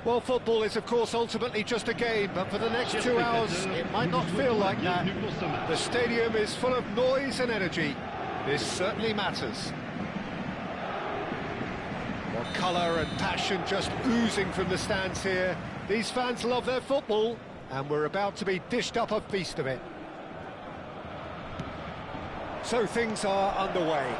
Well, football is, of course, ultimately just a game, but for the next 2 hours, it might not feel like that. The stadium is full of noise and energy. This certainly matters. Well, colour and passion just oozing from the stands here. These fans love their football, and we're about to be dished up a feast of it. So things are underway.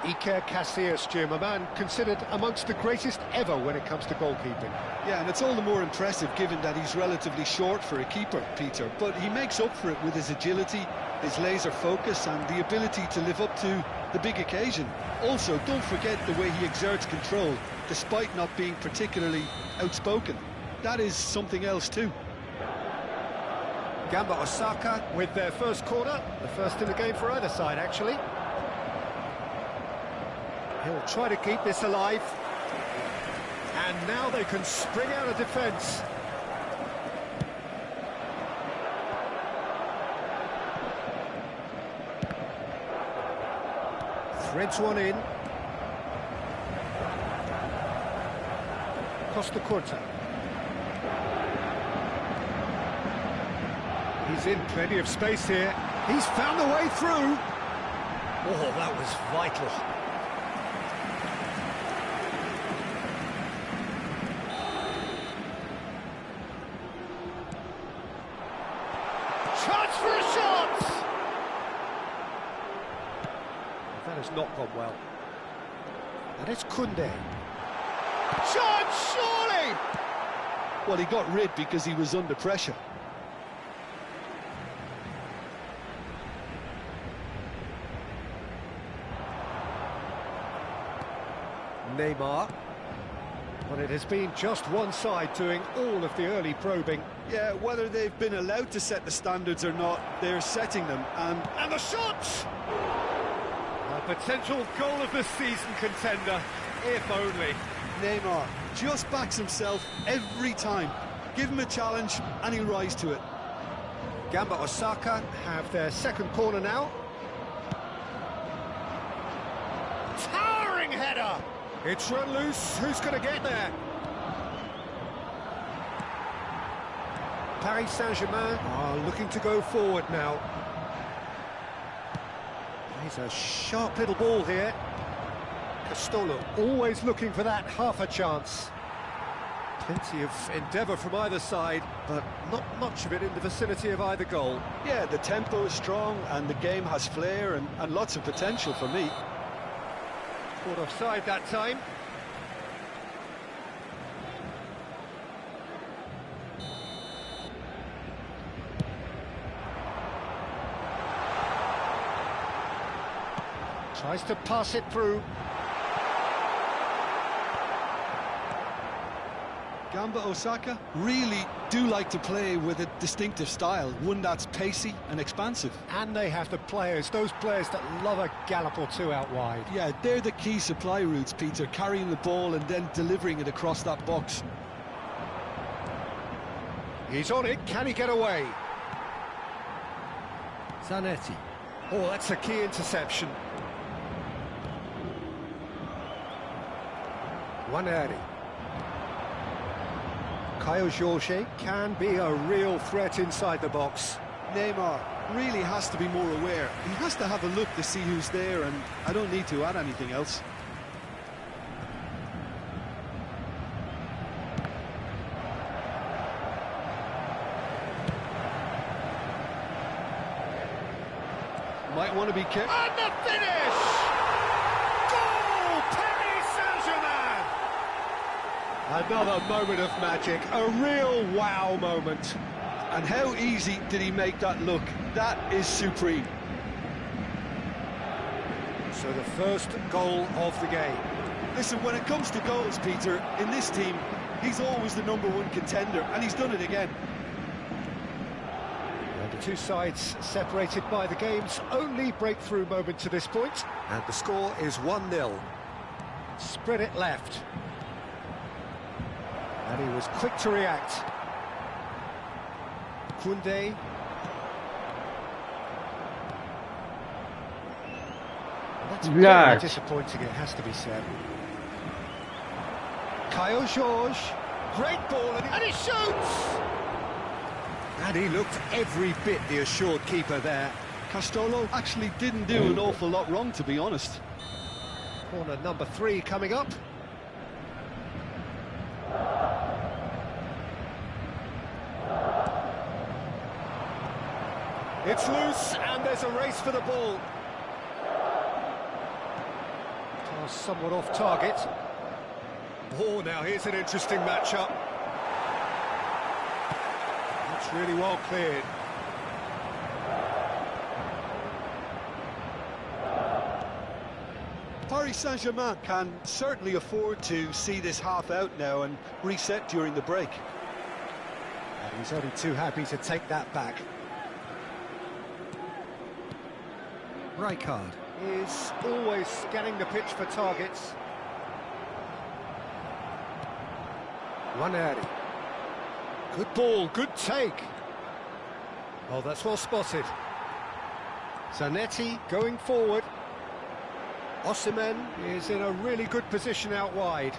Iker Casillas, Jim, a man considered amongst the greatest ever when it comes to goalkeeping. Yeah, and it's all the more impressive given that he's relatively short for a keeper, Peter. But he makes up for it with his agility, his laser focus and the ability to live up to the big occasion. Also, don't forget the way he exerts control, despite not being particularly outspoken. That is something else too. Gamba Osaka with their first corner, the first in the game for either side, actually. He'll try to keep this alive. And now they can spring out of defence. Threads one in. Costa Curta. He's in plenty of space here. He's found the way through. Oh, that was vital. Chance for a shot! That has not gone well. And it's Koundé. Chance, surely! Well, he got rid because he was under pressure. Neymar. But it has been just one side doing all of the early probing. Yeah, whether they've been allowed to set the standards or not, they're setting them, and the shot! A potential goal of the season contender, if only. Neymar just backs himself every time. Give him a challenge and he'll rise to it. Gamba Osaka have their second corner now. Towering header! It's run loose, who's going to get there? Paris Saint-Germain are looking to go forward now. He's a sharp little ball here. Castolo always looking for that half a chance. Plenty of endeavour from either side, but not much of it in the vicinity of either goal. Yeah, the tempo is strong and the game has flair and lots of potential for me. Caught offside that time. Tries to pass it through. Gamba Osaka really do like to play with a distinctive style, one that's pacey and expansive. And they have the players, those players that love a gallop or two out wide. Yeah, they're the key supply routes, Peter, carrying the ball and then delivering it across that box. He's on it, can he get away? Zanetti. Oh, that's a key interception. Waneri. Caio Jorge can be a real threat inside the box. Neymar really has to be more aware. He has to have a look to see who's there, and I don't need to add anything else. Might want to be careful. And the finish! Goal! Paris Saint-Germain! Another moment of magic, a real wow moment. And how easy did he make that look? That is supreme. So the first goal of the game. Listen, when it comes to goals, Peter, in this team, he's always the #1 contender, and he's done it again. And the two sides separated by the game's only breakthrough moment to this point. And the score is 1-0. Spread it left. And he was quick to react. Koundé. That's very disappointing, it has to be said. Kyle George, great ball, and he shoots! And he looked every bit the assured keeper there. Castolo actually didn't do an awful lot wrong, to be honest. Corner number 3 coming up. It's loose, and there's a race for the ball. Pass somewhat off target. Oh, now here's an interesting matchup. It's really well cleared. Paris Saint-Germain can certainly afford to see this half out now and reset during the break. And he's only too happy to take that back. Rijkaard is always scanning the pitch for targets. Waneri. Good ball, good take. Oh, that's well spotted. Zanetti going forward. Osimhen is in a really good position out wide.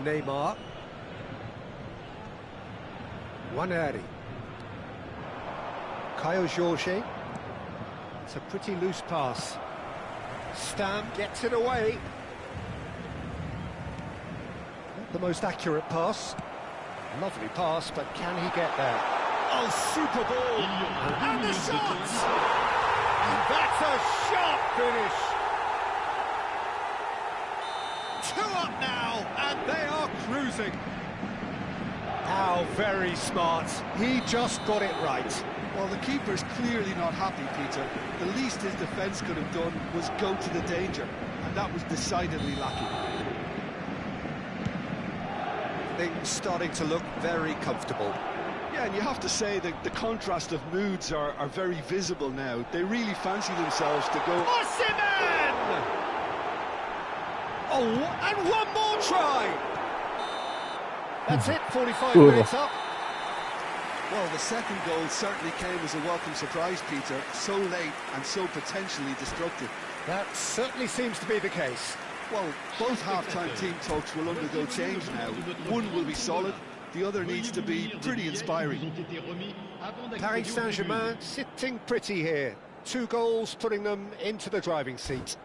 Neymar. Waneri. Kyle George. It's a pretty loose pass. Stam gets it away. Not the most accurate pass. Lovely pass, but can he get there? Oh, super ball! And the shot! And that's a sharp finish! 2 up now, and they are cruising. How very smart. He just got it right. Well, the keeper's clearly not happy, Peter. The least his defence could have done was go to the danger, and that was decidedly lacking. Things starting to look very comfortable. Yeah, and you have to say that the contrast of moods are very visible now. They really fancy themselves to go... Osimhen! Oh, and one more try! That's it, 45 minutes up. Well, the second goal certainly came as a welcome surprise, Peter. So late and so potentially destructive. That certainly seems to be the case. Well, both half-time team talks will undergo change now. One will be solid, the other needs to be pretty inspiring. Paris Saint-Germain sitting pretty here. 2 goals putting them into the driving seat.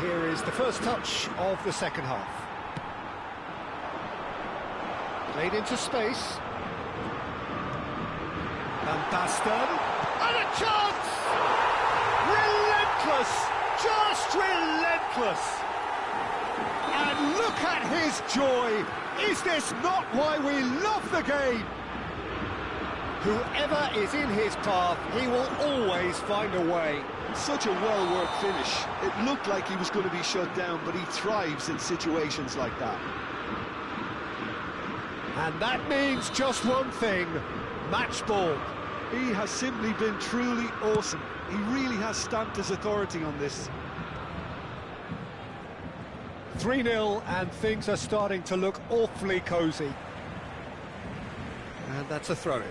Here is the first touch of the second half. Played into space. Van Basten. And a chance! Relentless! Just relentless! And look at his joy! Is this not why we love the game? Whoever is in his path, he will always find a way. Such a well-worked finish. It looked like he was going to be shut down, but he thrives in situations like that. And that means just one thing, match ball. He has simply been truly awesome. He really has stamped his authority on this. 3-0, and things are starting to look awfully cosy. And that's a throw-in.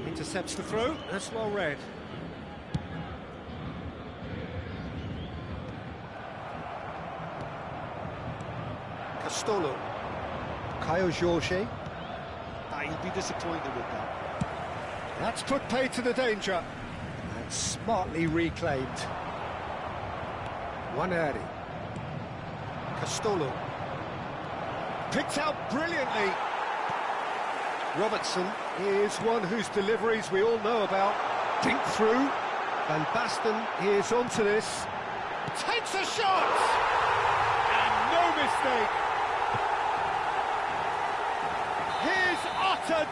Intercepts the throw, that's well read. Castolo. Kyle George. He'll be disappointed with that. That's put pay to the danger. And smartly reclaimed. Waneri. Castolo. Picked out brilliantly. Robertson is one whose deliveries we all know about. Dink through. Van Basten is onto this. Takes a shot! And no mistake.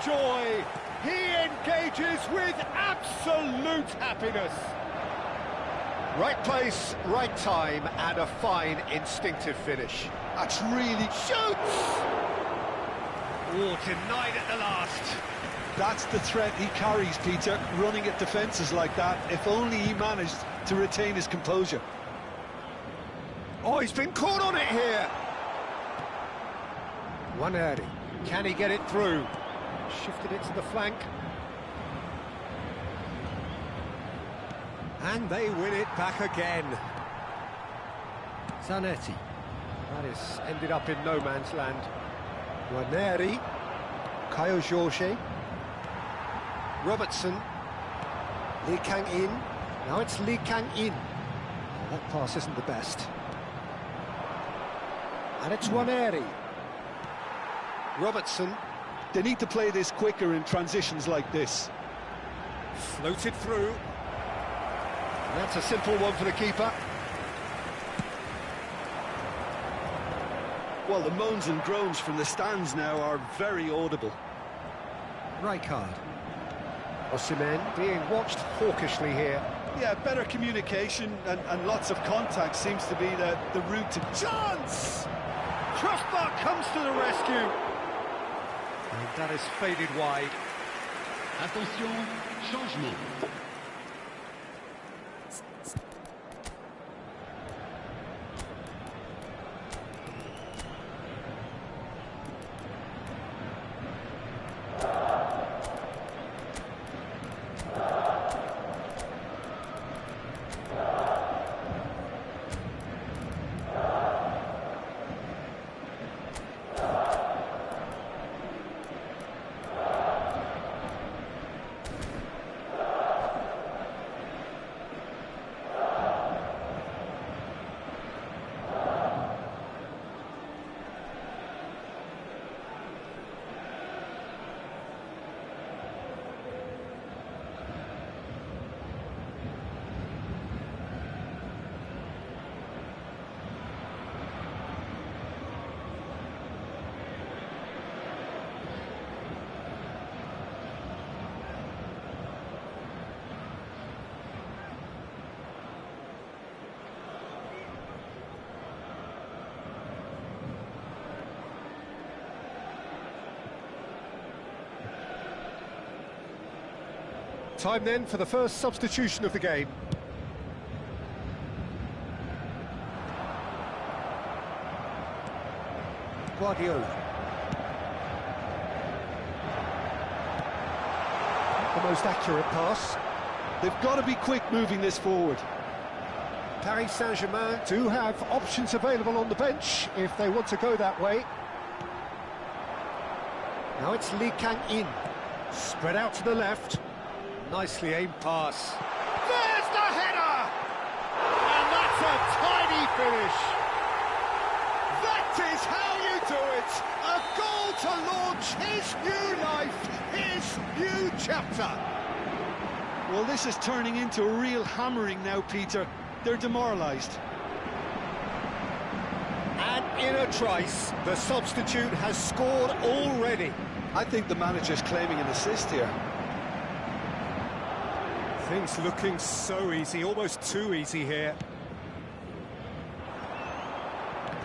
joy. He engages with absolute happiness. Right place, right time, and a fine instinctive finish. That's really... Shoots! Oh, denied at the last. That's the threat he carries, Peter, running at defences like that. If only he managed to retain his composure. Oh, he's been caught on it here. Waneri, can he get it through? Shifted it to the flank. And they win it back again. Zanetti. That is ended up in no man's land. Waneri. Kayo Jorge. Robertson. Lee Kang-in. Now it's Lee Kang-in. Oh, that pass isn't the best. And it's Waneri. Robertson. They need to play this quicker in transitions like this. Floated through. And that's a simple one for the keeper. Well, the moans and groans from the stands now are very audible. Rijkaard. Osimhen being watched hawkishly here. Yeah, better communication and lots of contact seems to be the route to... Chance! Crossbar comes to the rescue. And that is faded wide. Attention, changement. Time then for the first substitution of the game. Guardiola. The most accurate pass. They've got to be quick moving this forward. Paris Saint-Germain do have options available on the bench if they want to go that way. Now it's Lee Kang-in. Spread out to the left. Nicely aimed pass. There's the header! And that's a tiny finish. That is how you do it. A goal to launch his new life, his new chapter. Well, this is turning into a real hammering now, Peter. They're demoralised. And in a trice, the substitute has scored already. I think the manager's claiming an assist here. Things looking so easy, almost too easy here.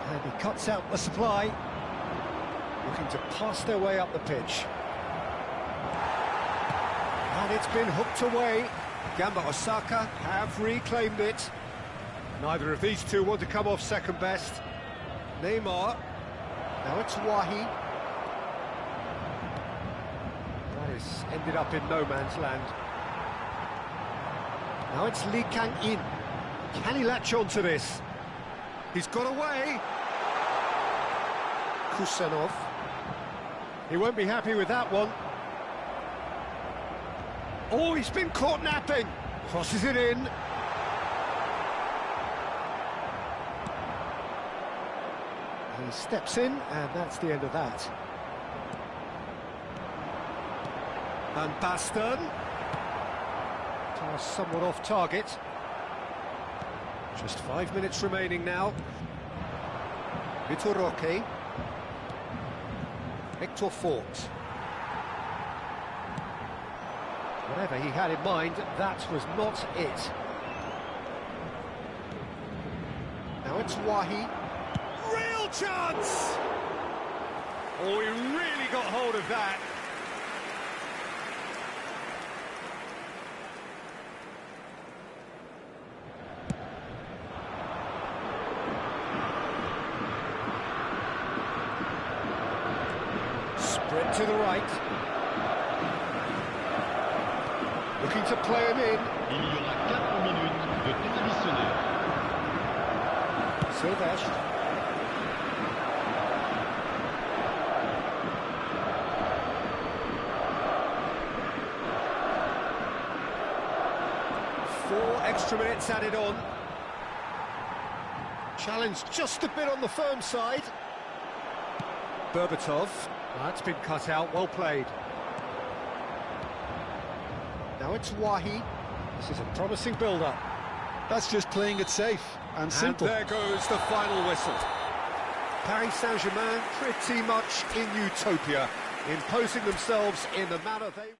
And he cuts out the supply. Looking to pass their way up the pitch. And it's been hooked away. Gamba Osaka have reclaimed it. Neither of these two want to come off second best. Neymar. Now it's Wahi. That is ended up in no man's land. Now it's Lee Kang-in. Can he latch on to this? He's got away. Kusanov. He won't be happy with that one. Oh, he's been caught napping. Crosses it in. He steps in, and that's the end of that. Van Basten. Pass somewhat off target. Just 5 minutes remaining now. Vitor Roque. Hector Fort. Whatever he had in mind, that was not it. Now it's Wahi. Real chance! Oh, he really got hold of that. Sprint to the right. Looking to play him in. Il y aura 4 minutes de temps additionnel. Silvestre. Four extra minutes added on. Challenge just a bit on the firm side. Berbatov. That's been cut out, well played. Now it's Wahi. This is a promising build-up. That's just playing it safe and simple. And there goes the final whistle. Paris Saint-Germain pretty much in utopia, imposing themselves in the manner they...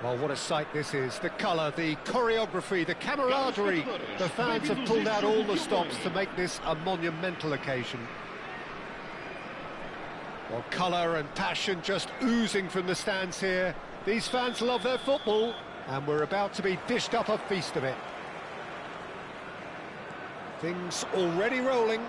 Well, what a sight this is. The colour, the choreography, the camaraderie. The fans have pulled out all the stops to make this a monumental occasion. Well, colour and passion just oozing from the stands here. These fans love their football, and we're about to be dished up a feast of it. Things already rolling.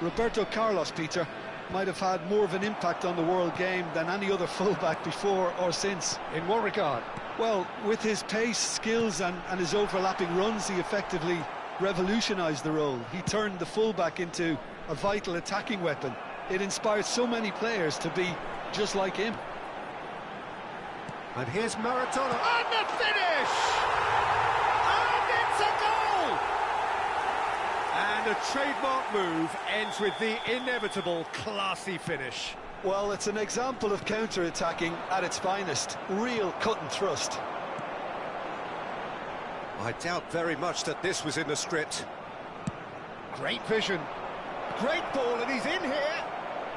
Roberto Carlos, Peter, might have had more of an impact on the world game than any other fullback before or since. In what regard? Well, with his pace, skills and his overlapping runs, he effectively revolutionised the role. He turned the fullback into a vital attacking weapon. It inspired so many players to be just like him. And here's Maradona, and the finish! And it's a goal! And a trademark move ends with the inevitable classy finish. Well, it's an example of counter-attacking at its finest. Real cut and thrust. I doubt very much that this was in the script. Great vision. Great ball, and he's in here.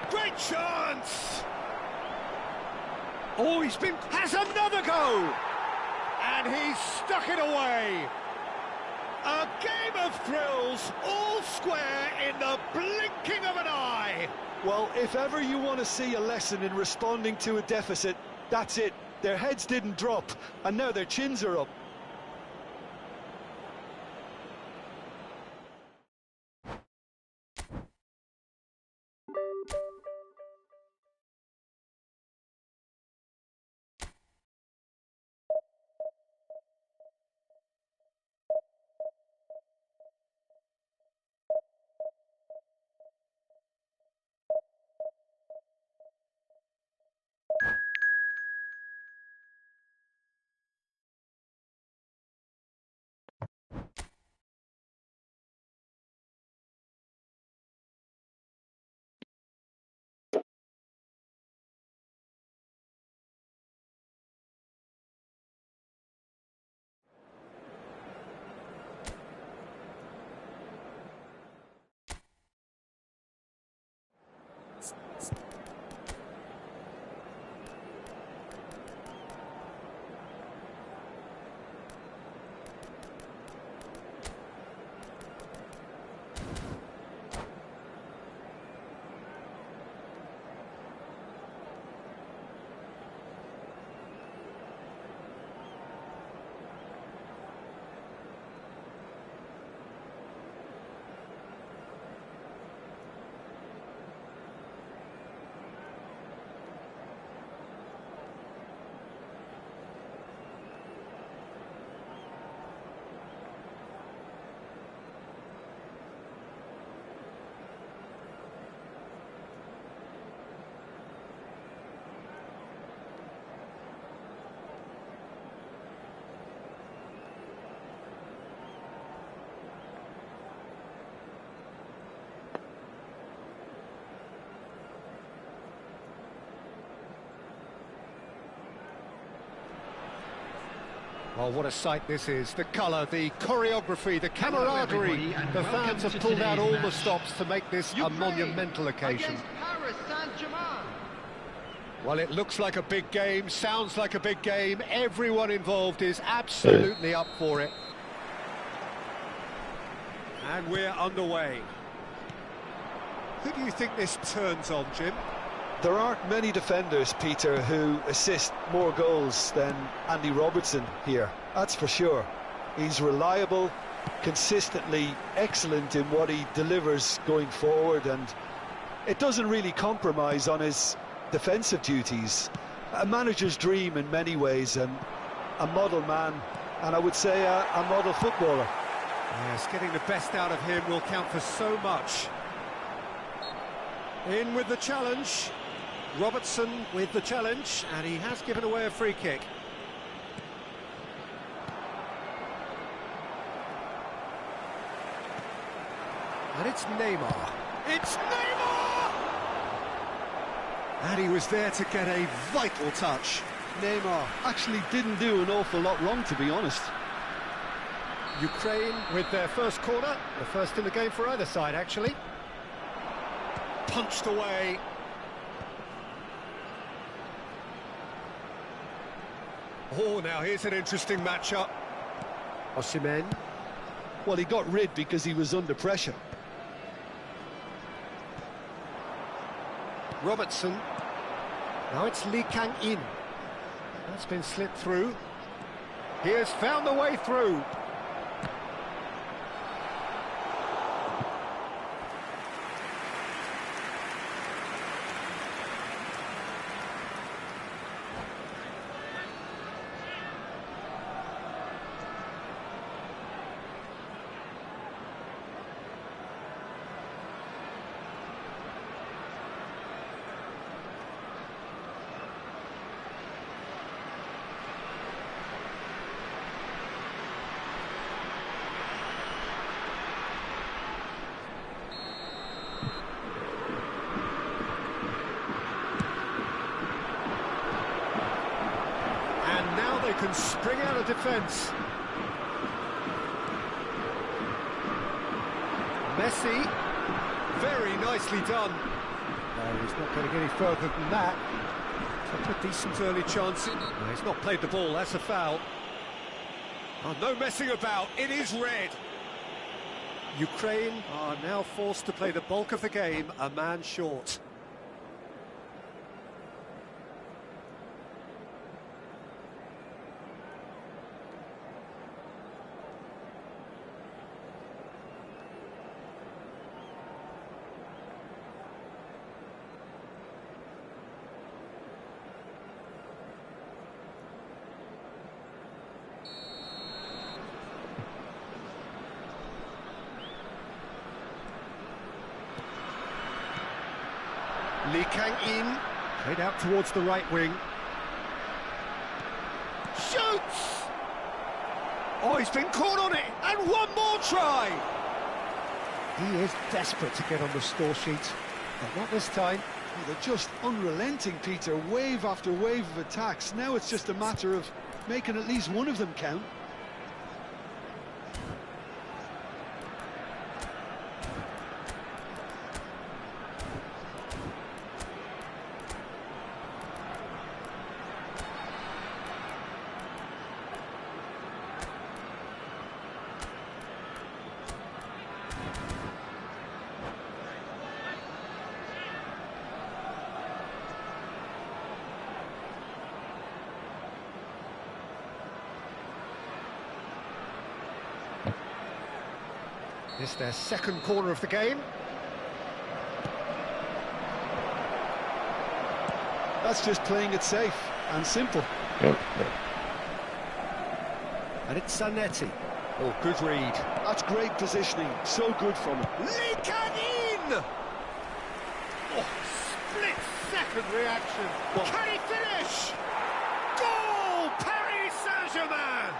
Great chance! Oh, has another go! And he's stuck it away. A game of thrills, all square in the blinking of an eye. Well, if ever you want to see a lesson in responding to a deficit, that's it. Their heads didn't drop, and now their chins are up. Well, what a sight this is. The colour, the choreography, the camaraderie. The fans have pulled out all the stops to make this a monumental occasion. Well, it looks like a big game, sounds like a big game. Everyone involved is absolutely up for it. And we're underway. Who do you think this turns on, Jim? There aren't many defenders, Peter, who assist more goals than Andy Robertson here. That's for sure. He's reliable, consistently excellent in what he delivers going forward, and it doesn't really compromise on his defensive duties. A manager's dream in many ways, and a model man, and I would say a model footballer. Yes, getting the best out of him will count for so much. In with the challenge. Robertson with the challenge, and he has given away a free kick. And it's Neymar. It's Neymar! And he was there to get a vital touch. Neymar actually didn't do an awful lot wrong, to be honest. Ukraine with their first corner, the first in the game for either side, actually. Punched away. Oh, now here's an interesting matchup. Osimhen. Well, he got rid because he was under pressure. Robertson. Now it's Lee Kang-in. That's been slipped through. He has found the way through. They can spring out of defence. Messi, very nicely done. No, he's not going to get any further than that. Took a decent early chance. No, he's not played the ball, that's a foul. Oh, no messing about, it is red. Ukraine are now forced to play the bulk of the game, a man short. Lee Kang-in, played out towards the right wing. Shoots! Oh, he's been caught on it, and one more try! He is desperate to get on the score sheet, but not this time. Oh, they're just unrelenting, Peter, wave after wave of attacks. Now it's just a matter of making at least one of them count. It's their second corner of the game. That's just playing it safe and simple. And it's Zanetti. Oh, good read. That's great positioning, so good from him. Lee Kang-in! Oh, split-second reaction. Well, can he finish? Goal! Paris Saint-Germain!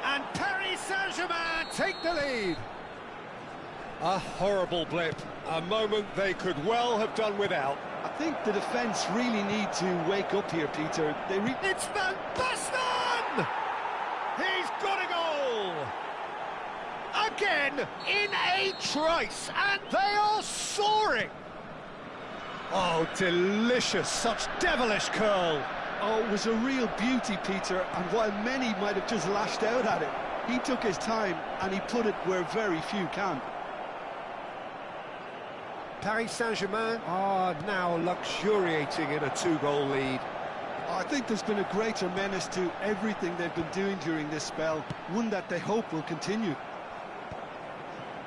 And Paris Saint-Germain take the lead. A horrible blip, a moment they could well have done without. I think the defence really need to wake up here, Peter. It's Van Basten! He's got a goal! Again, in a trice, and they are soaring! Oh, delicious, such devilish curl. Oh, it was a real beauty, Peter, and while many might have just lashed out at it, he took his time and he put it where very few can. Paris Saint-Germain are now luxuriating in a two-goal lead. I think there's been a greater menace to everything they've been doing during this spell, one that they hope will continue.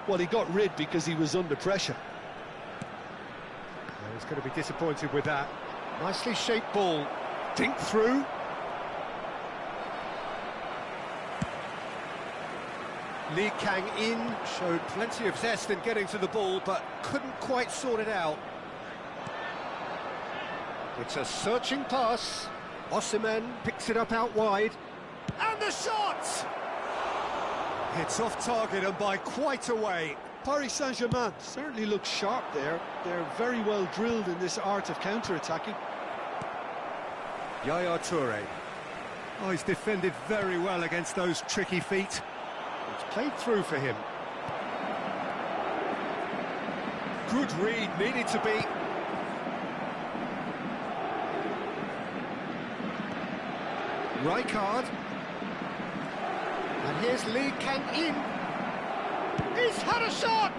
Well, he got rid because he was under pressure. Well, he's going to be disappointed with that. Nicely shaped ball. Dink through. Lee Kang-in showed plenty of zest in getting to the ball, but couldn't quite sort it out. It's a searching pass. Osimhen picks it up out wide. And the shot! It's off target and by quite a way. Paris Saint-Germain certainly looks sharp there. They're very well drilled in this art of counter-attacking. Yaya Toure. Oh, he's defended very well against those tricky feet. It's played through for him. Good read, needed to be. Rijkaard. And here's Lee Kang-in. He's had a shot!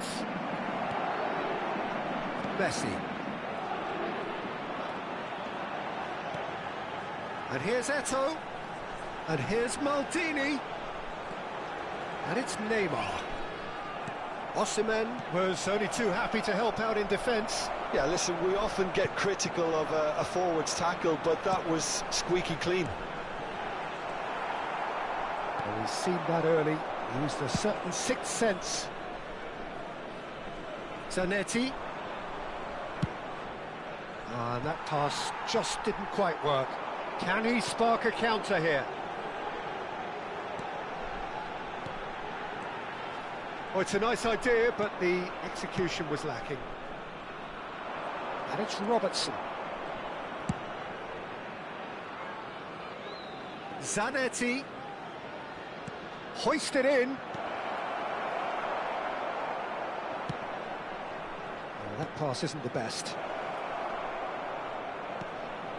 Messi. And here's Eto'o. And here's Maldini. And it's Neymar. Osimhen was only too happy to help out in defence. Yeah, listen, we often get critical of a forward's tackle, but that was squeaky clean. Well, he's seen that early. He used a certain sixth sense. Zanetti. And that pass just didn't quite work. Can he spark a counter here? Oh, it's a nice idea, but the execution was lacking. And it's Robertson. Zanetti. Hoisted in. Oh, that pass isn't the best.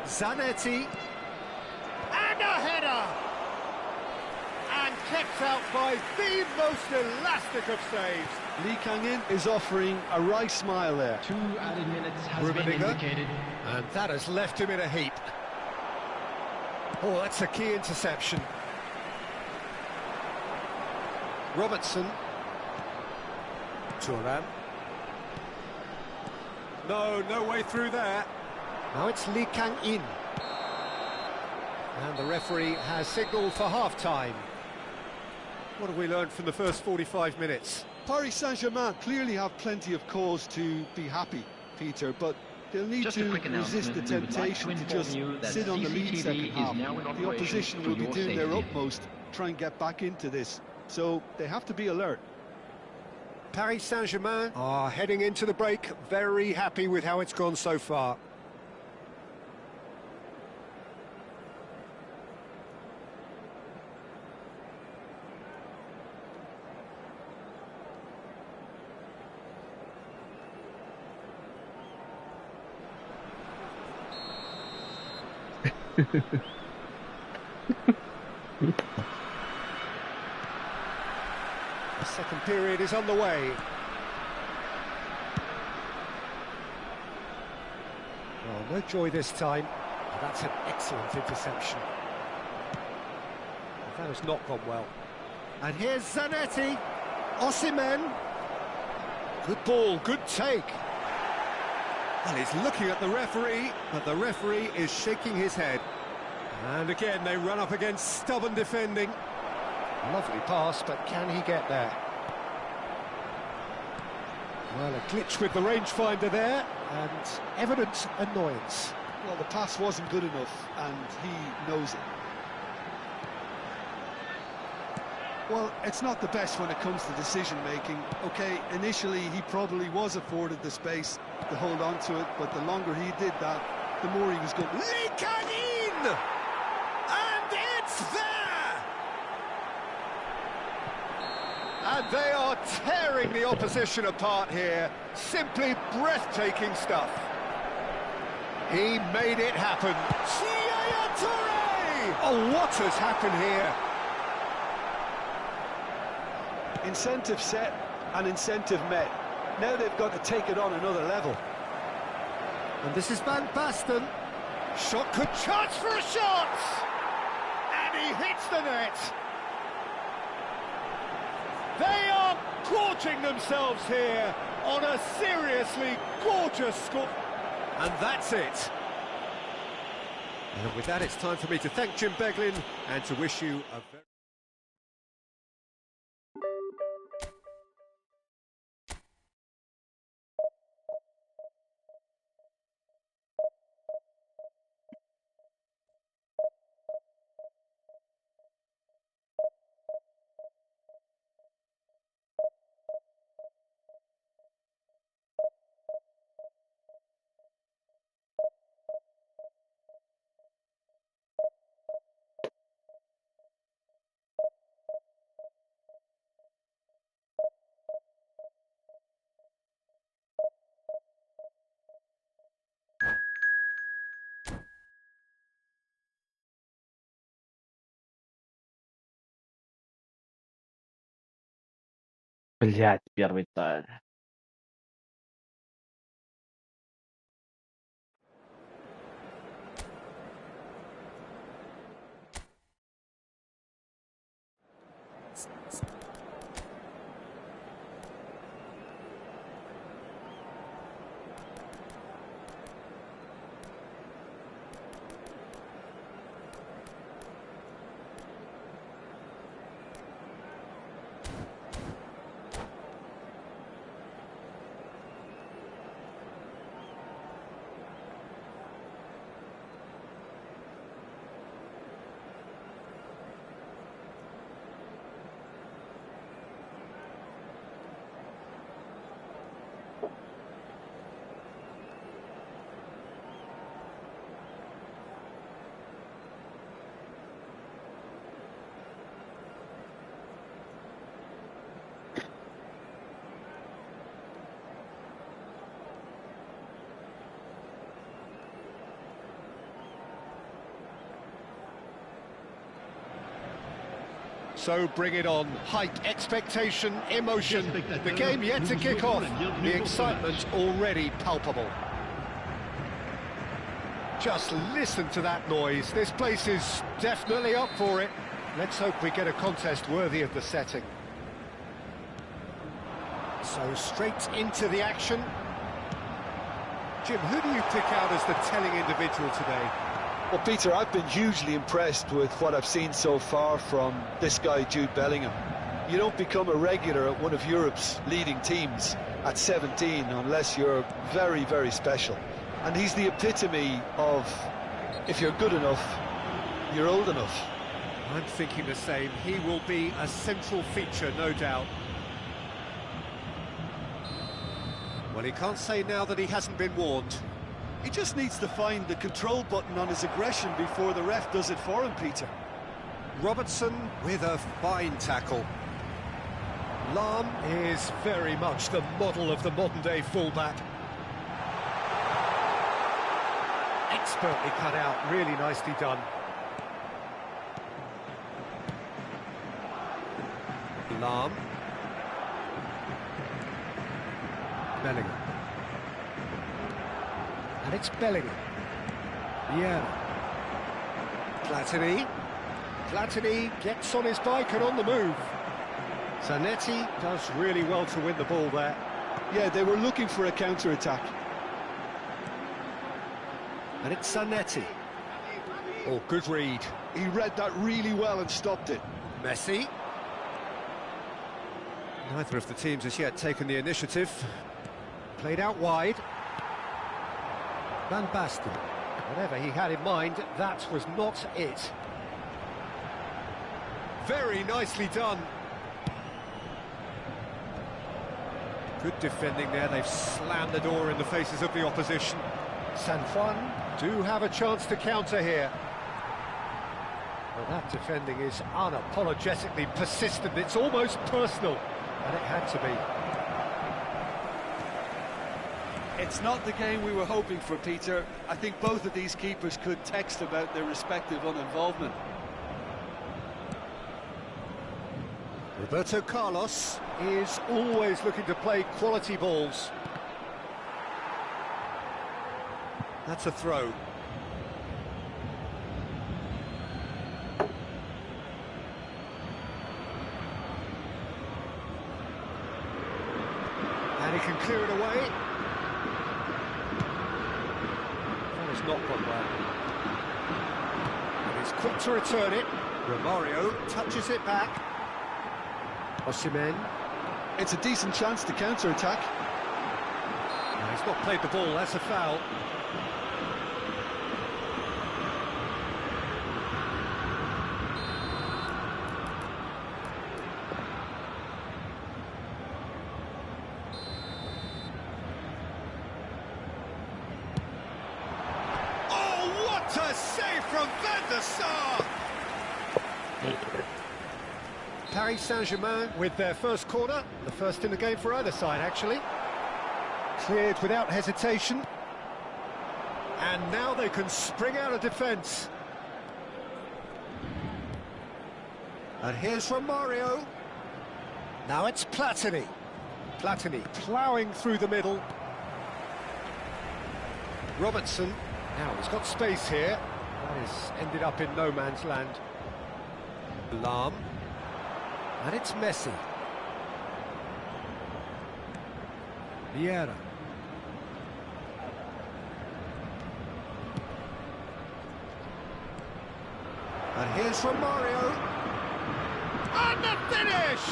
Zanetti. And a header! And kept out by the most elastic of saves. Lee Kang-in is offering a wry smile there. 2 added minutes has been indicated. And that has left him in a heap. Oh, that's a key interception. Robertson. Thuram. No way through there. Now it's Lee Kang-in. And the referee has signalled for half-time. What have we learned from the first 45 minutes? Paris Saint-Germain clearly have plenty of cause to be happy, Peter, but they'll need to resist the temptation to just sit on the lead second half. The opposition will be doing their utmost to try and get back into this, so they have to be alert. Paris Saint-Germain are heading into the break very happy with how it's gone so far. The second period is on the way. Oh, no joy this time. Oh, that's an excellent interception. That has not gone well. And here's Zanetti. Osimhen. Good ball, good take. Well, he's looking at the referee, but the referee is shaking his head. And again, they run up against stubborn defending. Lovely pass, but can he get there? Well, a glitch with the rangefinder there, and evident annoyance. Well, the pass wasn't good enough, and he knows it. Well, it's not the best when it comes to decision-making. OK, initially he probably was afforded the space to hold on to it, but the longer he did that, the more he was going. Lee Kang-in! And it's there! And they are tearing the opposition apart here. Simply breathtaking stuff. He made it happen. Yaya Touré! Oh, what has happened here? Incentive set and incentive met. Now they've got to take it on another level. And this is Van Basten. Shot, good chance for a shot! And he hits the net. They are gorging themselves here on a seriously gorgeous score. And that's it. And with that, it's time for me to thank Jim Beglin and to wish you a very... Блядь, первый тайм. So bring it on. Hype, expectation, emotion. The game yet to kick off. The excitement already palpable. Just listen to that noise. This place is definitely up for it. Let's hope we get a contest worthy of the setting. So straight into the action. Jim, who do you pick out as the telling individual today? Well, Peter, I've been hugely impressed with what I've seen so far from this guy, Jude Bellingham. You don't become a regular at one of Europe's leading teams at 17 unless you're very, very special. And he's the epitome of, if you're good enough, you're old enough. I'm thinking the same. He will be a central feature, no doubt. Well, he can't say now that he hasn't been warned. He just needs to find the control button on his aggression before the ref does it for him, Peter. Robertson with a fine tackle. Lahm is very much the model of the modern-day fullback. Expertly cut out, really nicely done. Lahm. Bellingham. And it's Bellingham. Yeah. Platini. Platini gets on his bike and on the move. Zanetti does really well to win the ball there. Yeah, they were looking for a counter-attack. And it's Zanetti. Oh, good read. He read that really well and stopped it. Messi. Neither of the teams has yet taken the initiative. Played out wide. Van Basten. Whatever he had in mind, that was not it. Very nicely done. Good defending there. They've slammed the door in the faces of the opposition. San Juan do have a chance to counter here. Well, that defending is unapologetically persistent. It's almost personal, and it had to be. It's not the game we were hoping for, Peter. I think both of these keepers could text about their respective uninvolvement. Roberto Carlos is always looking to play quality balls. That's a throw. And he can clear it away. That has not gone well. And he's quick to return it. Romario touches it back. Osimhen. It's a decent chance to counter-attack. No, he's not played the ball, that's a foul. Oh, what a save from Van der Sar! Paris Saint-Germain with their first corner, the first in the game for either side, actually. Cleared without hesitation. And now they can spring out of defence. And here's Romario. Now it's Platini. Platini ploughing through the middle. Robertson, now he's got space here. That has ended up in no man's land. Lam, and it's Messi. Vieira. And here's Romario. And the finish!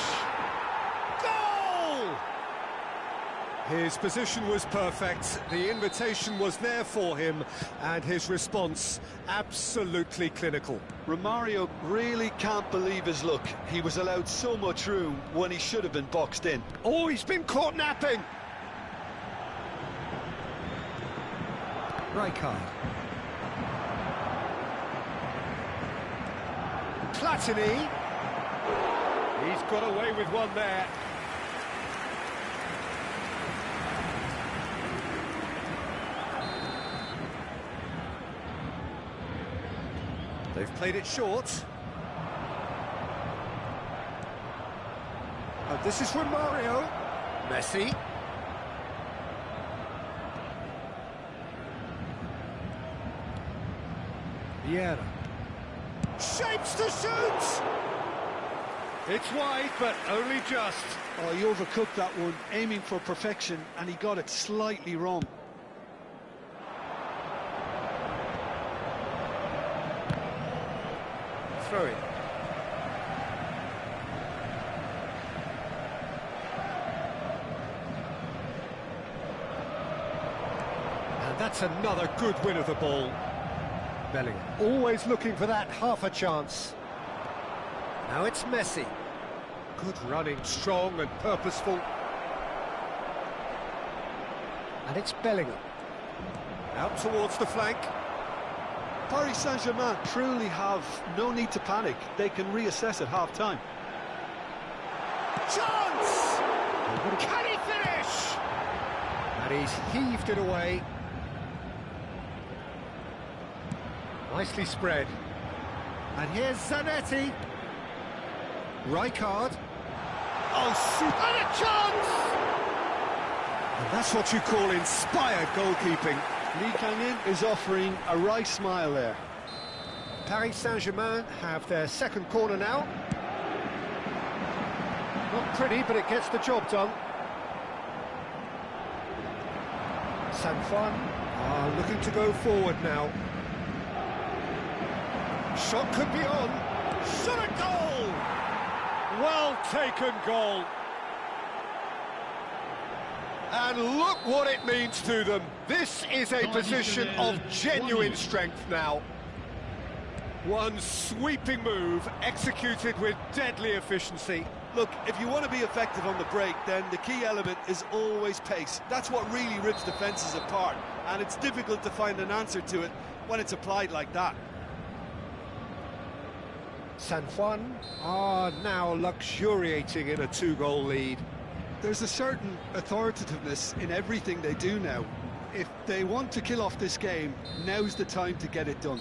Goal! His position was perfect, the invitation was there for him, and his response absolutely clinical. Romario really can't believe his luck. He was allowed so much room when he should have been boxed in. Oh, he's been caught napping! Rijkaard. Platini. He's got away with one there. They've played it short. And this is Romario. Messi. Vieira. Shapes to shoot! It's wide, but only just. Oh, he overcooked that one, aiming for perfection, and he got it slightly wrong. Throw it. And that's another good win of the ball. Bellingham always looking for that half a chance. Now it's Messi. Good running, strong and purposeful. And it's Bellingham. Out towards the flank. Paris Saint-Germain truly have no need to panic. They can reassess at half-time. Chance! Can he finish? And he's heaved it away. Nicely spread. And here's Zanetti. Rijkaard. Oh, shoot! And a chance! And that's what you call inspired goalkeeping. Lee Kang-in is offering a wry smile there. Paris Saint-Germain have their second corner now. Not pretty, but it gets the job done. San Juan are looking to go forward now. Shot could be on. Shot a goal! Well taken goal. And look what it means to them. This is a position of genuine strength now. One sweeping move executed with deadly efficiency. Look, if you want to be effective on the break, then the key element is always pace. That's what really rips defences apart, and it's difficult to find an answer to it when it's applied like that. San Juan are now luxuriating in a two-goal lead. There's a certain authoritativeness in everything they do now. If they want to kill off this game, now's the time to get it done.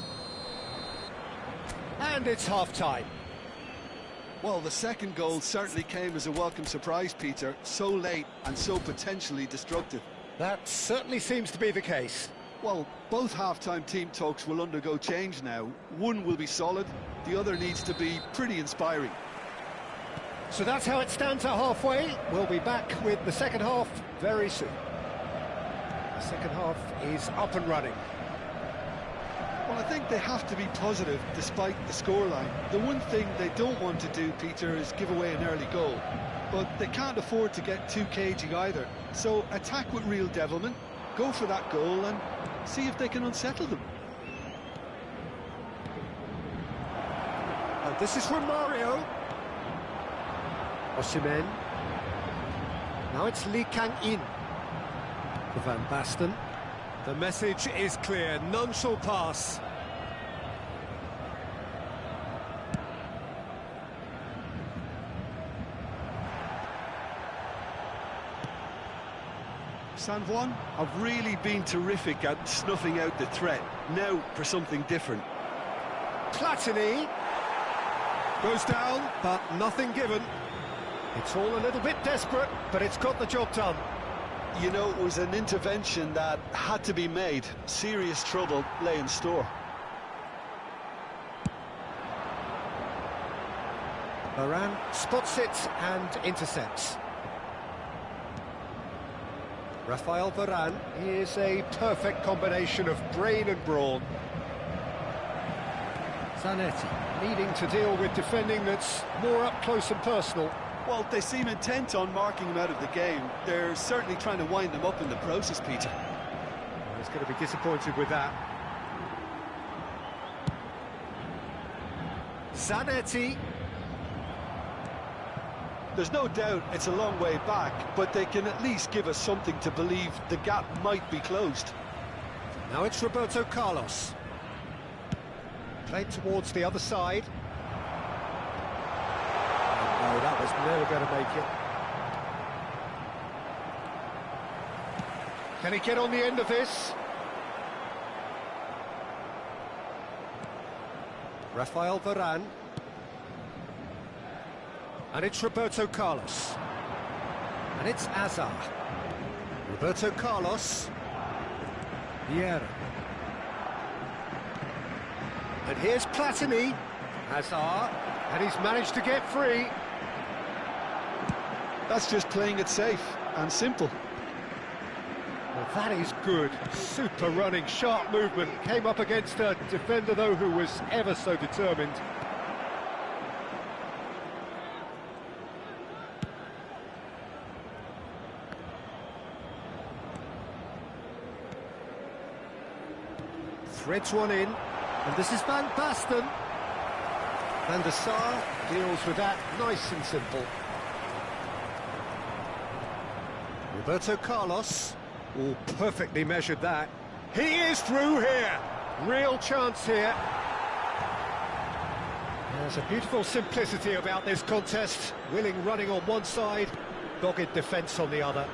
And it's half-time. Well, the second goal certainly came as a welcome surprise, Peter. So late and so potentially destructive. That certainly seems to be the case. Well, both half-time team talks will undergo change now. One will be solid, the other needs to be pretty inspiring. So that's how it stands at halfway. We'll be back with the second half very soon. The second half is up and running. Well, I think they have to be positive despite the scoreline. The one thing they don't want to do, Peter, is give away an early goal. But they can't afford to get too cagey either. So attack with real devilment, go for that goal and see if they can unsettle them. And this is Romario. Osimhen. Now it's Lee Kang-in. For Van Basten. The message is clear, none shall pass. San Juan have really been terrific at snuffing out the threat. Now for something different. Platini goes down, but nothing given. It's all a little bit desperate, but it's got the job done. You know, it was an intervention that had to be made. Serious trouble lay in store. Varane spots it and intercepts. Rafael Varane is a perfect combination of brain and brawn. Zanetti needing to deal with defending that's more up close and personal. Well, they seem intent on marking him out of the game. They're certainly trying to wind him up in the process, Peter. Well, he's going to be disappointed with that. Zanetti. There's no doubt it's a long way back, but they can at least give us something to believe the gap might be closed. Now it's Roberto Carlos. Played towards the other side. Oh, no, that was never going to make it. Can he get on the end of this? Rafael Varane. And it's Roberto Carlos. And it's Hazard. Roberto Carlos. Vieira. And here's Platini. Hazard. And he's managed to get free. That's just playing it safe and simple. Well, that is good. Super running, sharp movement. Came up against a defender, though, who was ever so determined. Threads one in, and this is Van Basten. Van der Sar deals with that nice and simple. Roberto Carlos, all perfectly measured that. He is through here. Real chance here. There's a beautiful simplicity about this contest. Willing running on one side, dogged defence on the other.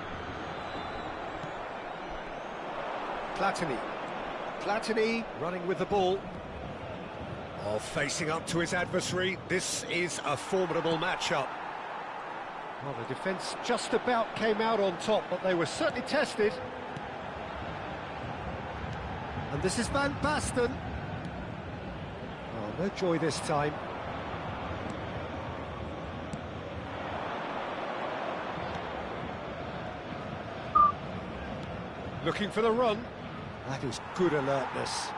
Platini. Platini running with the ball. Oh, facing up to his adversary. This is a formidable matchup. Well, the defence just about came out on top, but they were certainly tested. And this is Van Basten. Oh, no joy this time. Looking for the run. That is good alertness.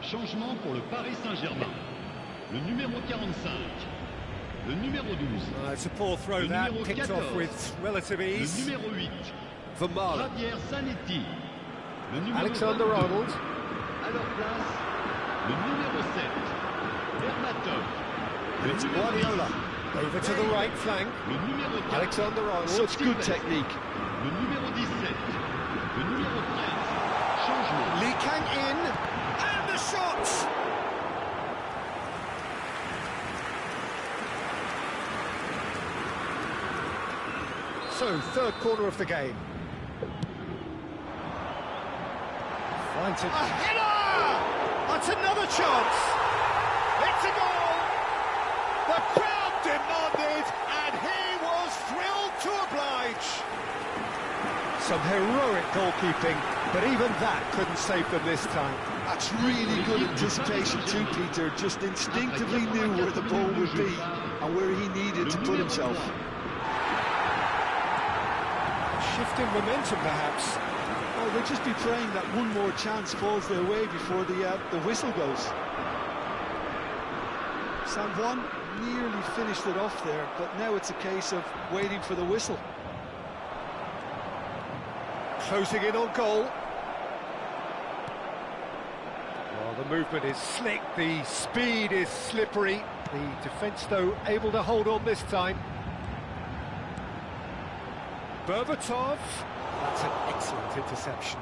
Changement pour le Paris Saint-Germain. Le numéro 45. Le numéro 12. It's a poor throw that, picked off with relative ease. Le numéro 8. Vermaelen. Javier Zanetti. Le numéro Alexander-Arnold. À leur place, le numéro 7. Berbatov. It's Guardiola. Over to the right flank. Le numéro 4. Alexander-Arnold. Such good technique. Le numéro 17. Le numéro 13. Changement. Lee Kang in. And the shot! So, third corner of the game. Finds it. A header! That's another chance! It's a goal! The crowd demanded, and he was thrilled to oblige. Some heroic goalkeeping, but even that couldn't save them this time. That's really good anticipation too, Peter. Just instinctively knew where the ball would be and where he needed to put himself. Shift in momentum, perhaps. Oh, they'll just be praying that one more chance falls their way before the whistle goes. San Juan nearly finished it off there, but now it's a case of waiting for the whistle. Closing in on goal. Well, the movement is slick, the speed is slippery. The defence, though, able to hold on this time. Berbatov. That's an excellent interception.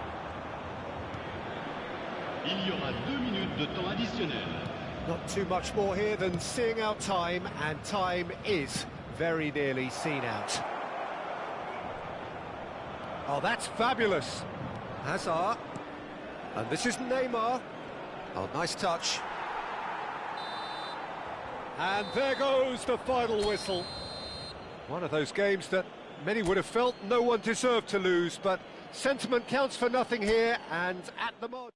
Il y aura 2 minutes de temps additionnel. Not too much more here than seeing out time, and time is very nearly seen out. Oh, that's fabulous. Hazard. And this is Neymar. Oh, nice touch. And there goes the final whistle. One of those games that many would have felt no one deserved to lose, but sentiment counts for nothing here, and at the moment...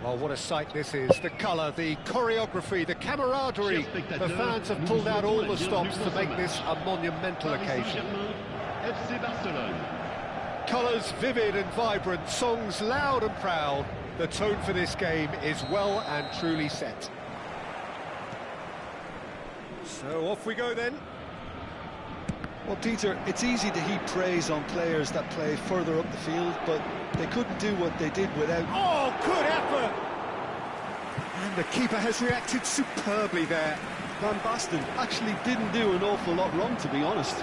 Well, what a sight this is. The colour, the choreography, the camaraderie. The fans have pulled out all the stops to make this a monumental occasion. Colours vivid and vibrant, songs loud and proud. The tone for this game is well and truly set. So off we go then. Well, Peter, it's easy to heap praise on players that play further up the field, but they couldn't do what they did without... Oh, good effort! And the keeper has reacted superbly there. Van Basten actually didn't do an awful lot wrong, to be honest.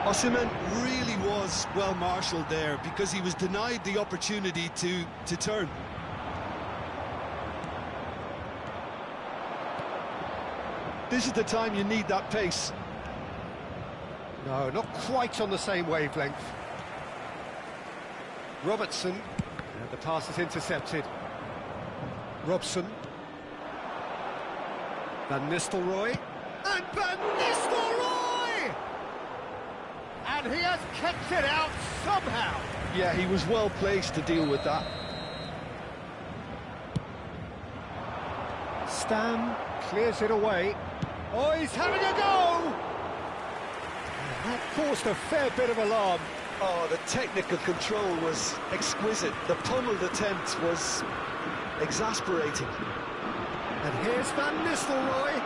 Osimhen really was well marshalled there because he was denied the opportunity to turn. This is the time you need that pace. No, not quite on the same wavelength. Robertson, and the pass is intercepted. Robson. Van Nistelrooy. And Van Nistelrooy! And he has kept it out somehow. Yeah, he was well placed to deal with that. Stam clears it away. Oh, he's having a go! And that caused a fair bit of alarm. Oh, the technical control was exquisite. The pummeled attempt was exasperating. And here's Van Nistelrooy.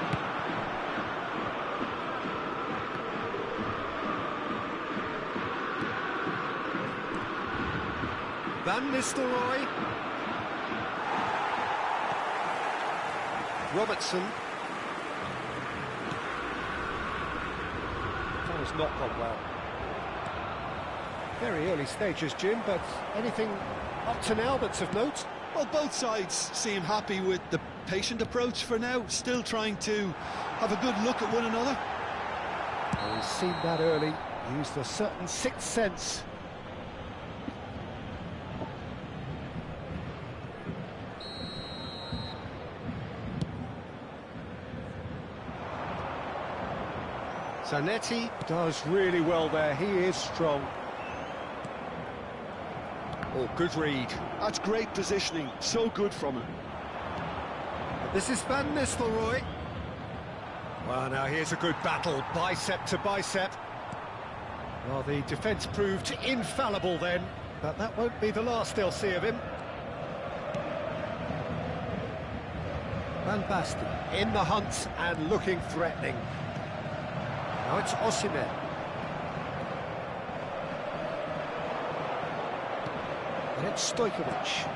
Van Nistelrooy. Robertson. That has not gone well. Very early stages, Jim, but anything up to now that's of note? Well, both sides seem happy with the patient approach for now, still trying to have a good look at one another. Well, he's seen that early, used a certain sixth sense. Zanetti does really well there, he is strong. Oh, good read. That's great positioning, so good from him. This is Van Nistelrooy. Well, now here's a good battle, bicep to bicep. Well, the defence proved infallible then, but that won't be the last they'll see of him. Van Basten in the hunt and looking threatening. Now it's Osimhen. And it's Stojkovic.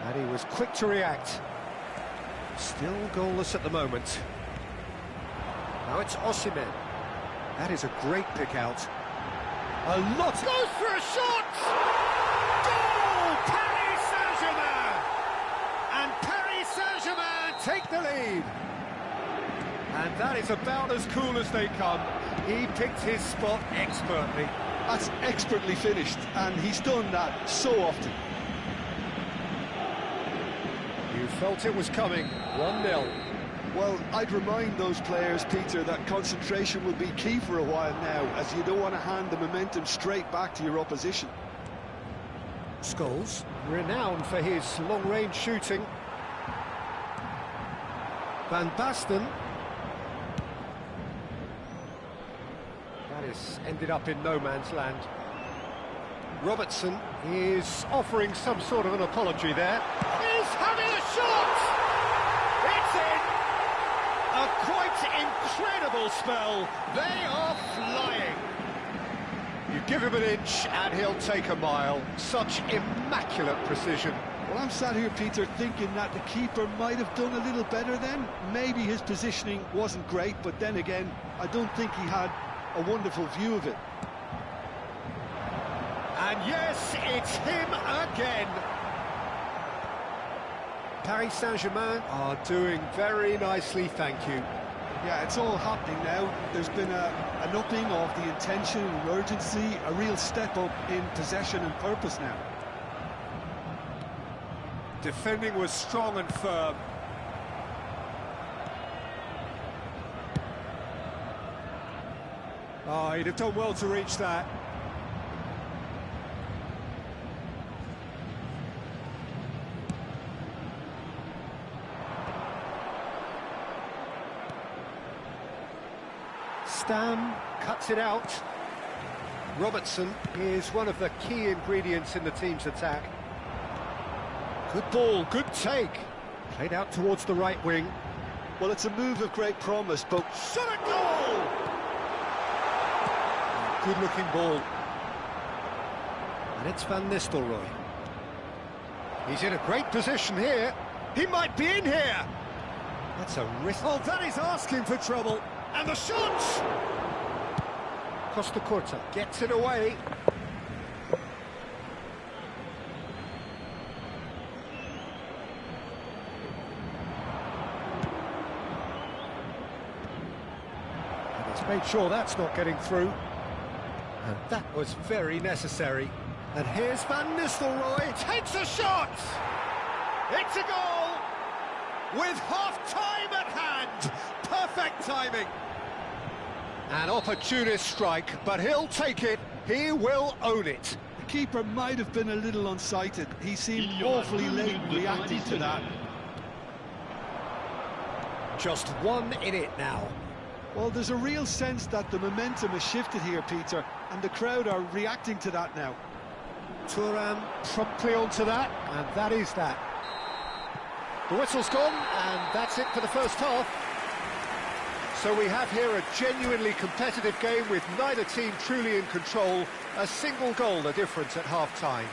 And he was quick to react. Still goalless at the moment. Now it's Osimhen. That is a great pick out. A lot goes for a shot! Goal! Paris Saint-Germain! And Paris Saint-Germain take the lead. And that is about as cool as they come. He picked his spot expertly. That's expertly finished, and he's done that so often. You felt it was coming. 1-0. Well, I'd remind those players, Peter, that concentration will be key for a while now, as you don't want to hand the momentum straight back to your opposition. Scholes, renowned for his long-range shooting. Van Basten. That has ended up in no man's land. Robertson is offering some sort of an apology there. He's having a shot! It's in! A quite incredible spell. They are flying. You give him an inch and he'll take a mile. Such immaculate precision. Well, I'm sat here, Peter, thinking that the keeper might have done a little better then. Maybe his positioning wasn't great, but then again, I don't think he had a wonderful view of it. And yes, it's him again. Paris Saint-Germain are doing very nicely, thank you. Yeah, it's all happening now. There's been an upping of the intention and urgency, a real step up in possession and purpose now. Defending was strong and firm. Oh, he'd have done well to reach that. Stam cuts it out. Robertson is one of the key ingredients in the team's attack. Good ball, good take. Played out towards the right wing. Well, it's a move of great promise, but shot a goal! Good-looking ball. And it's Van Nistelrooy. He's in a great position here. He might be in here. That's a risk. Oh, that is asking for trouble. And the shot! Costa Curta gets it away. And he's made sure that's not getting through. And that was very necessary. And here's Van Nistelrooy, takes a shot! It's a goal! With half-time at hand! Perfect timing! An opportunist strike, but he'll take it, he will own it. The keeper might have been a little unsighted. He seemed awfully late reacting to that. Just one in it now. Well, there's a real sense that the momentum has shifted here, Peter, and the crowd are reacting to that now. Thuram promptly onto that, and that is that. The whistle's gone, and that's it for the first half. So we have here a genuinely competitive game with neither team truly in control. A single goal the difference at half-time.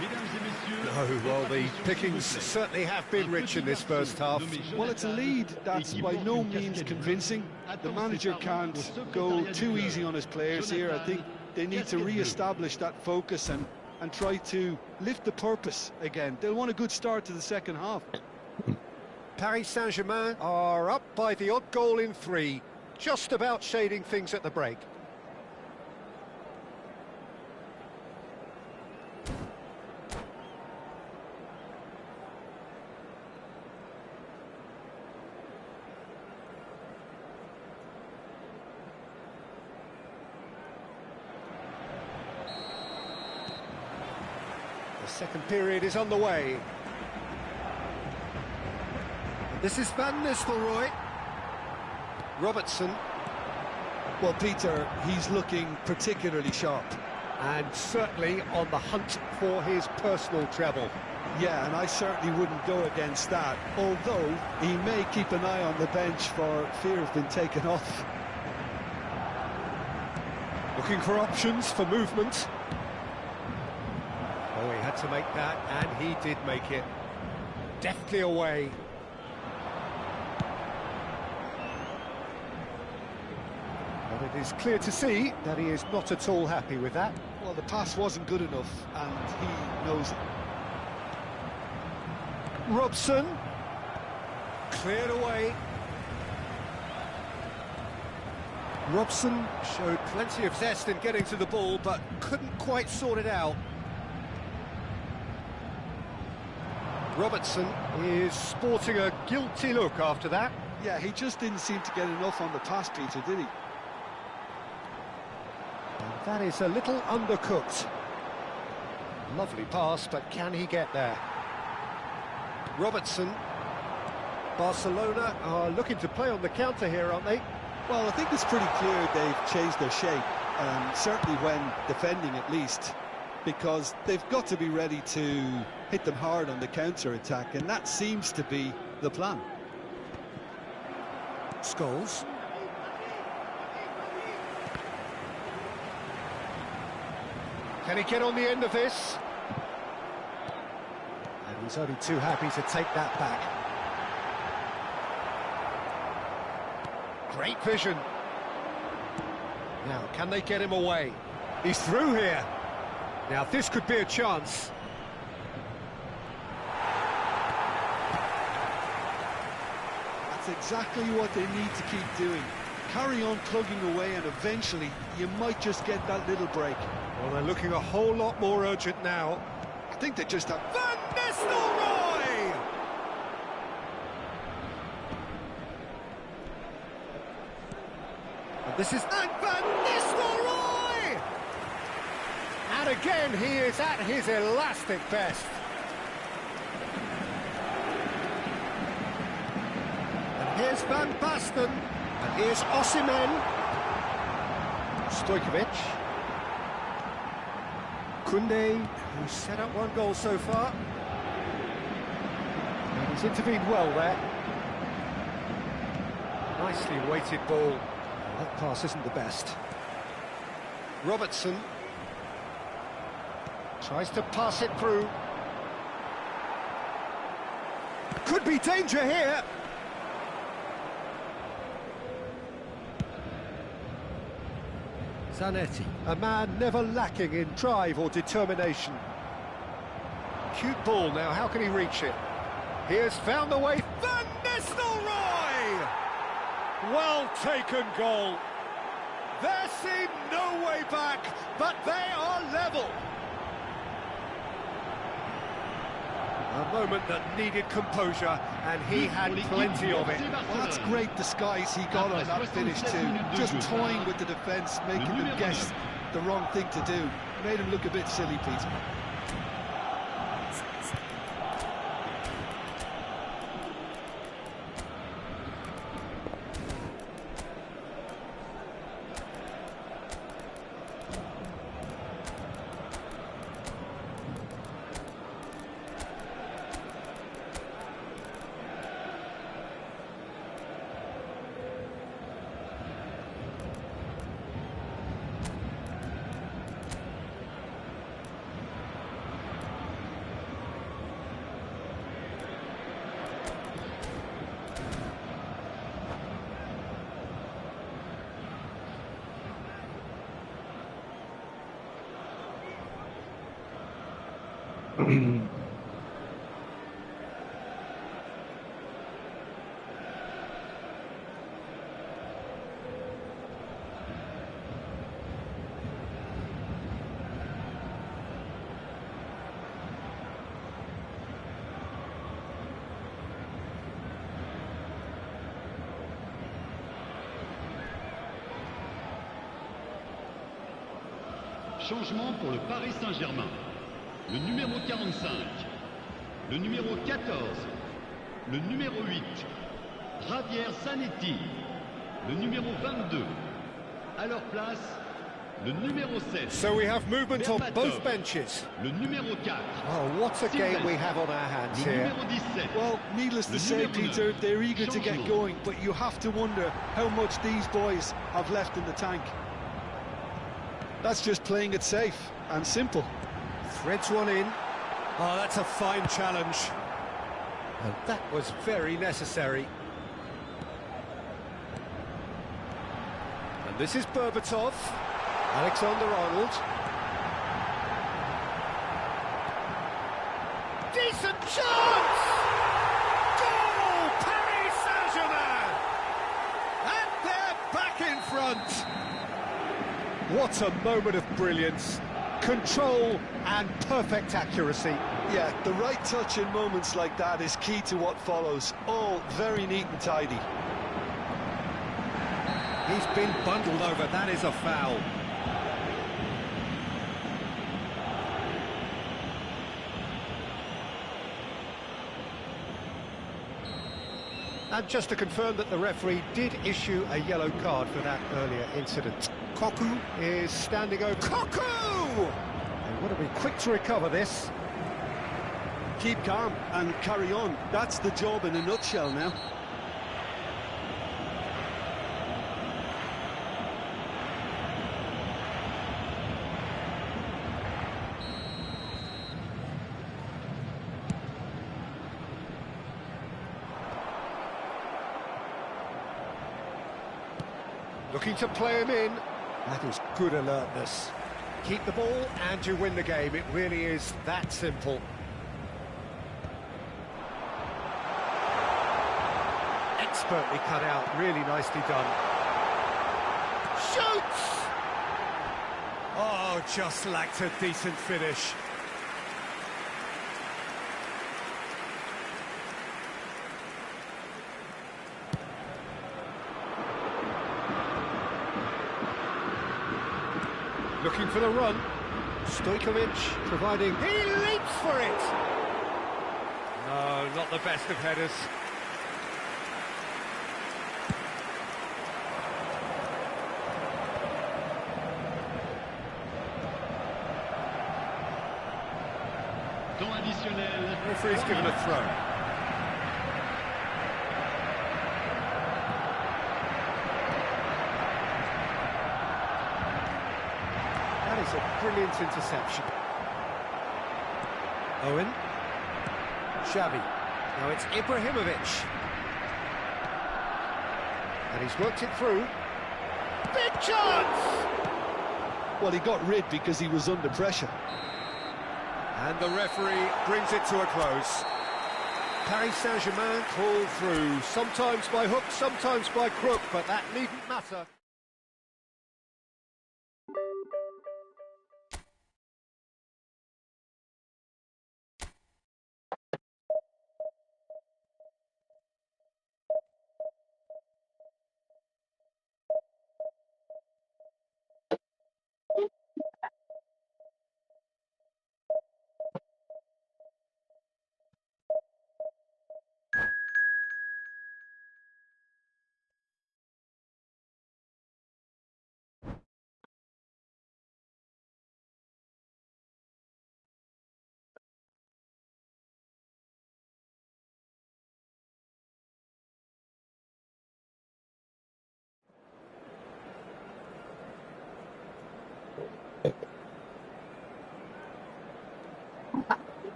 Mesdames et messieurs, Oh, well, the pickings certainly have been rich in this first half. Well, it's a lead that's by no means convincing. The manager can't go too easy on his players here. I think they need to re-establish that focus and try to lift the purpose again. They'll want a good start to the second half. Paris Saint-Germain are up by the odd goal in 3, just about shading things at the break. The second period is on the way. This is Van Nistelrooy. Robertson. Well, Peter, he's looking particularly sharp. And certainly on the hunt for his personal treble. Yeah, and I certainly wouldn't go against that, although he may keep an eye on the bench for fear of being taken off. Looking for options for movement. Oh, he had to make that, and he did make it. Deftly away. But it is clear to see that he is not at all happy with that. Well, the pass wasn't good enough, and he knows it. Robson. Cleared away. Robson showed plenty of zest in getting to the ball, but couldn't quite sort it out. Robertson is sporting a guilty look after that. Yeah, he just didn't seem to get enough on the pass, Peter, did he? And that is a little undercooked. Lovely pass, but can he get there? Robertson. Barcelona are looking to play on the counter here, aren't they? Well, I think it's pretty clear they've changed their shape, certainly when defending at least, because they've got to be ready to hit them hard on the counter-attack, and that seems to be the plan. Scholes. Can he get on the end of this? And he's only too happy to take that back. Great vision. Now, can they get him away? He's through here. Now, this could be a chance. That's exactly what they need to keep doing. Carry on plugging away, and eventually you might just get that little break. Well, they're looking a whole lot more urgent now. I think they just have... Van Nistelrooy! And this is Van Nistelrooy! And again, he is at his elastic best. And here's Van Basten. And here's Osimhen. Stojkovic. Koundé, who's set up one goal so far. And he's intervened well there. Nicely weighted ball. That pass isn't the best. Robertson tries to pass it through. Could be danger here. Zanetti, a man never lacking in drive or determination. Cute ball now, how can he reach it? He has found the way. Van Nistelrooy! Well taken goal. There seemed no way back, but they are level. A moment that needed composure, and he had plenty of it. Well, that's great disguise he got on that finish too. Just toying with the defence, making them guess the wrong thing to do. Made him look a bit silly, Pete. Changement pour le Paris Saint-Germain. Le numéro 45, le numéro 14, le numéro 8, Javier Zanetti, le numéro 22. À leur place, le numéro 7. So we have movement on both benches. Le numéro 4. Oh, what a game we have on our hands Le here. numéro 17. Well, needless to say, Peter, they're eager to get going, but you have to wonder how much these boys have left in the tank. That's just playing it safe and simple. Threads one in. Oh, that's a fine challenge. And that was very necessary. And this is Berbatov. Alexander-Arnold. Decent chance! Goal! Paris Saint-Germain! And they're back in front! What a moment of brilliance. Control and perfect accuracy. Yeah, the right touch in moments like that is key to what follows. All very neat and tidy. He's been bundled over, that is a foul. And just to confirm that the referee did issue a yellow card for that earlier incident. Koku is standing over. Koku! They want to be quick to recover this. Keep calm and carry on. That's the job in a nutshell now. Looking to play him in. That is good alertness. Keep the ball and you win the game. It really is that simple. Expertly cut out, really nicely done. Shoots! Oh, just lacked a decent finish. Looking for the run. Stojkovic providing... He leaps for it! No, not the best of headers. Temps additionnel. Referee's given a throw. That is a brilliant interception. Owen. Xavi. Now it's Ibrahimovic. And he's worked it through. Big chance! Well, he got rid because he was under pressure. And the referee brings it to a close. Paris Saint-Germain call through, sometimes by hook, sometimes by crook, but that needn't matter.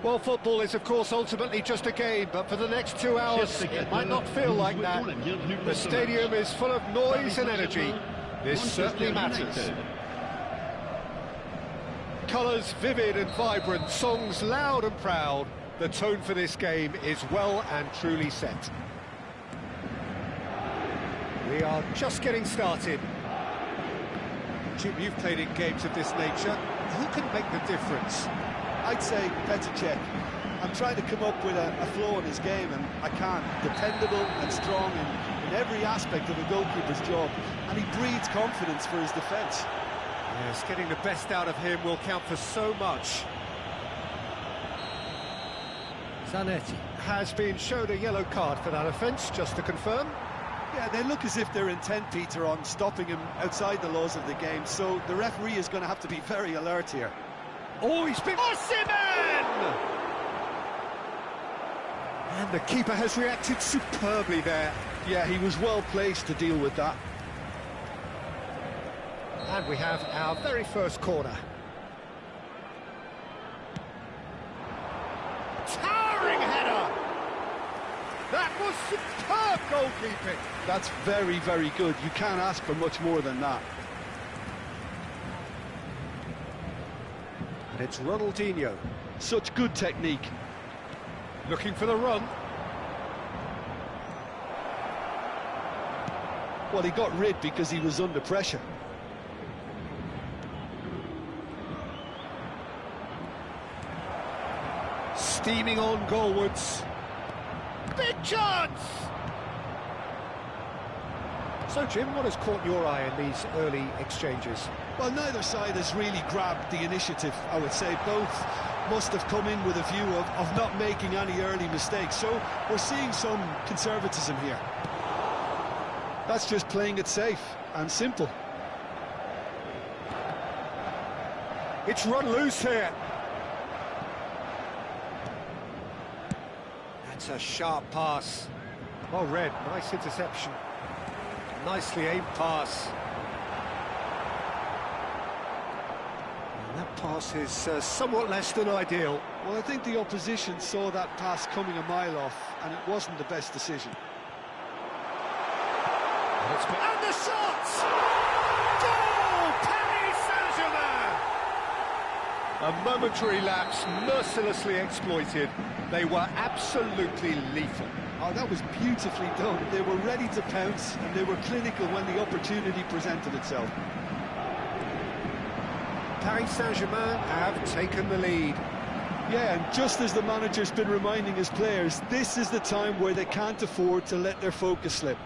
Well, football is, of course, ultimately just a game, but for the next 2 hours, it might not feel like that. The stadium is full of noise and energy. This certainly matters. Colours vivid and vibrant, songs loud and proud. The tone for this game is well and truly set. We are just getting started. Jim, you've played in games of this nature. Who can make the difference? I'd say Petr Cech. I'm trying to come up with a flaw in his game, and I can't. Dependable and strong in every aspect of a goalkeeper's job, and he breeds confidence for his defence. Yes, getting the best out of him will count for so much. Zanetti has been shown a yellow card for that offence, just to confirm. Yeah, they look as if they're intent, Peter, on stopping him outside the laws of the game, so the referee is going to have to be very alert here. Oh, he's been... Osimhen! And the keeper has reacted superbly there. Yeah, he was well placed to deal with that. And we have our very first corner. Towering header! That was superb goalkeeping. That's very, very good. You can't ask for much more than that. And it's Ronaldinho. Such good technique. Looking for the run. Well, he got rid because he was under pressure. Steaming on goalwards. Big chance! So, Jim, what has caught your eye in these early exchanges? Well, neither side has really grabbed the initiative, I would say. Both must have come in with a view of not making any early mistakes. So we're seeing some conservatism here. That's just playing it safe and simple. It's run loose here. That's a sharp pass. Well read, nice interception. Nicely aimed pass. And that pass is somewhat less than ideal. Well, I think the opposition saw that pass coming a mile off, and it wasn't the best decision. And the shot! Goal! Paris Saint-Germain! A momentary lapse, mercilessly exploited. They were absolutely lethal. Oh, that was beautifully done. They were ready to pounce, and they were clinical when the opportunity presented itself. Paris Saint-Germain have taken the lead. Yeah, and just as the manager's been reminding his players, this is the time where they can't afford to let their focus slip.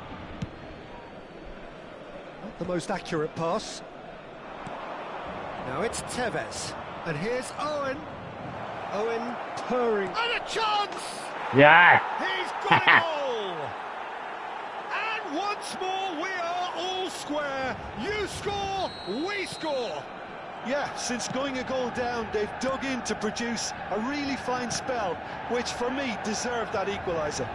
Not the most accurate pass. Now it's Tevez. And here's Owen. Owen purring. And a chance! Yeah! He's got a goal! And once more we are all square. You score, we score. Yeah, since going a goal down, they've dug in to produce a really fine spell, which for me deserved that equaliser.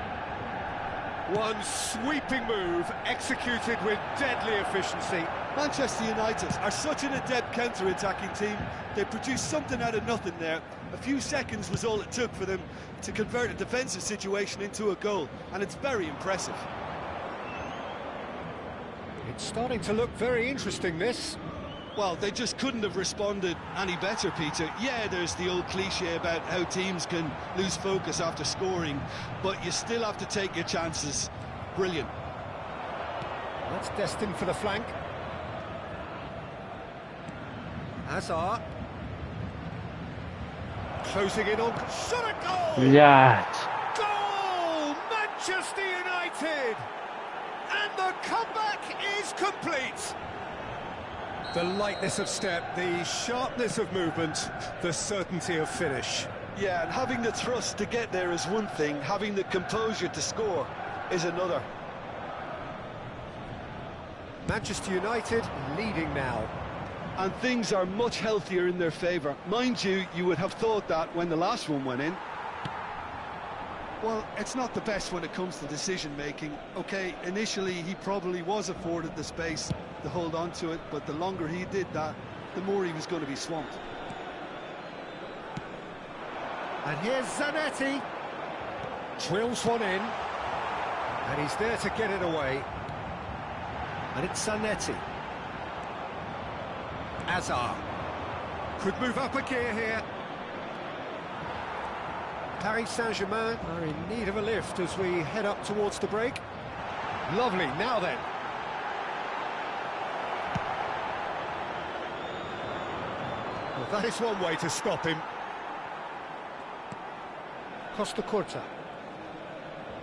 One sweeping move, executed with deadly efficiency. Manchester United are such an adept counter-attacking team. They produced something out of nothing there. A few seconds was all it took for them to convert a defensive situation into a goal, and it's very impressive. It's starting to look very interesting, this. Well, they just couldn't have responded any better, Peter. Yeah, there's the old cliche about how teams can lose focus after scoring, but you still have to take your chances. Brilliant. That's destined for the flank. Hazard. Closing in on... Shot a goal! Yeah! Goal! Manchester United! And the comeback is complete! The lightness of step, the sharpness of movement, the certainty of finish. Yeah, and having the thrust to get there is one thing, having the composure to score is another. Manchester United leading now. And things are much healthier in their favour. Mind you, you would have thought that when the last one went in. Well, it's not the best when it comes to decision-making. OK, initially he probably was afforded the space to hold on to it, but the longer he did that, the more he was going to be swamped. And here's Zanetti. Drills one in. And he's there to get it away. And it's Zanetti. Azar. Could move up a gear here. Paris Saint-Germain are in need of a lift as we head up towards the break. Lovely, now then. Well, that is one way to stop him. Costa Curta.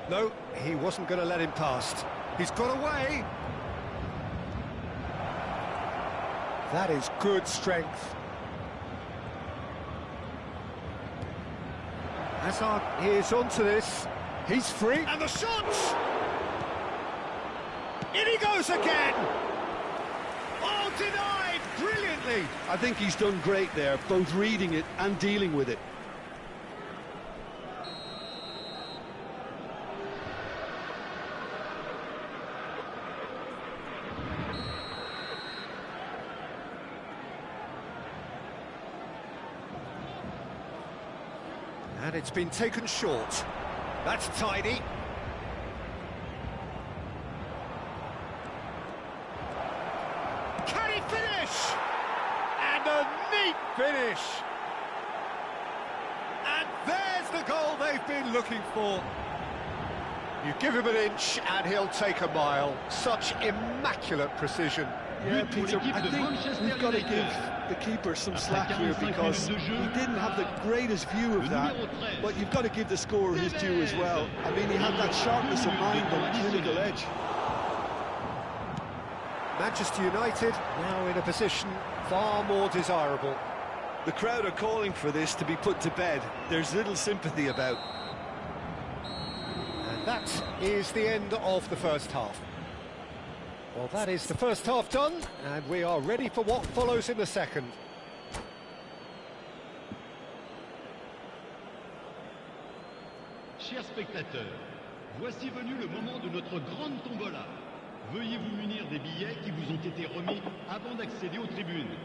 No, he wasn't going to let him past. He's got away. That is good strength. Hazard is onto this. He's free. And the shot! In he goes again! Oh, denied brilliantly! I think he's done great there, both reading it and dealing with it. And it's been taken short. That's tidy. Can he finish? And a neat finish. And there's the goal they've been looking for. You give him an inch and he'll take a mile. Such immaculate precision. Yeah, Peter, I think we've got to give the keeper some slack here because he didn't have the greatest view of that, but you've got to give the scorer his due as well. I mean, he had that sharpness of mind and clinical edge. Manchester United now in a position far more desirable. The crowd are calling for this to be put to bed. There's little sympathy about. And that is the end of the first half. Well, that is the first half done, and we are ready for what follows in the second. Chers spectateurs, voici venu le moment de notre grande tombola. Veuillez vous munir des billets qui vous ont été remis avant d'accéder aux tribunes.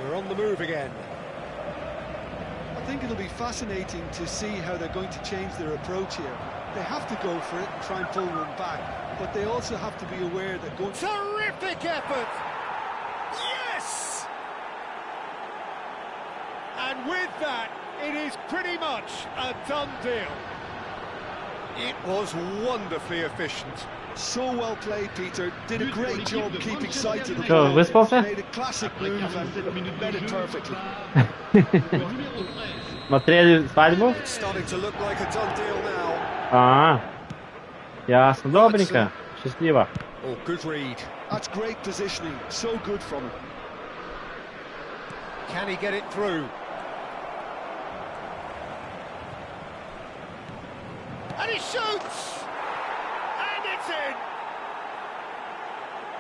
We're on the move again. I think it'll be fascinating to see how they're going to change their approach here. They have to go for it and try and pull one back, but they also have to be aware that going... Terrific effort! Yes! And with that, it is pretty much a done deal. It was wonderfully efficient. So well played, Peter. Did a great job keeping sight of the Co, ball. wyspał się? Made a classic move and read it perfectly. Ma tredje svadbu? It's starting to look like a done deal now. A, jasno, dobrika, szczęśliwa. Oh, good read. That's great positioning. So good from him. Can he get it through? And he shoots! And it's in!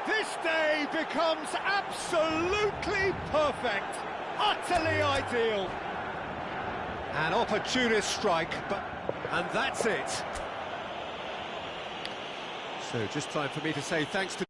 This day becomes absolutely perfect, utterly ideal. An opportunist strike, and that's it. So just time for me to say thanks to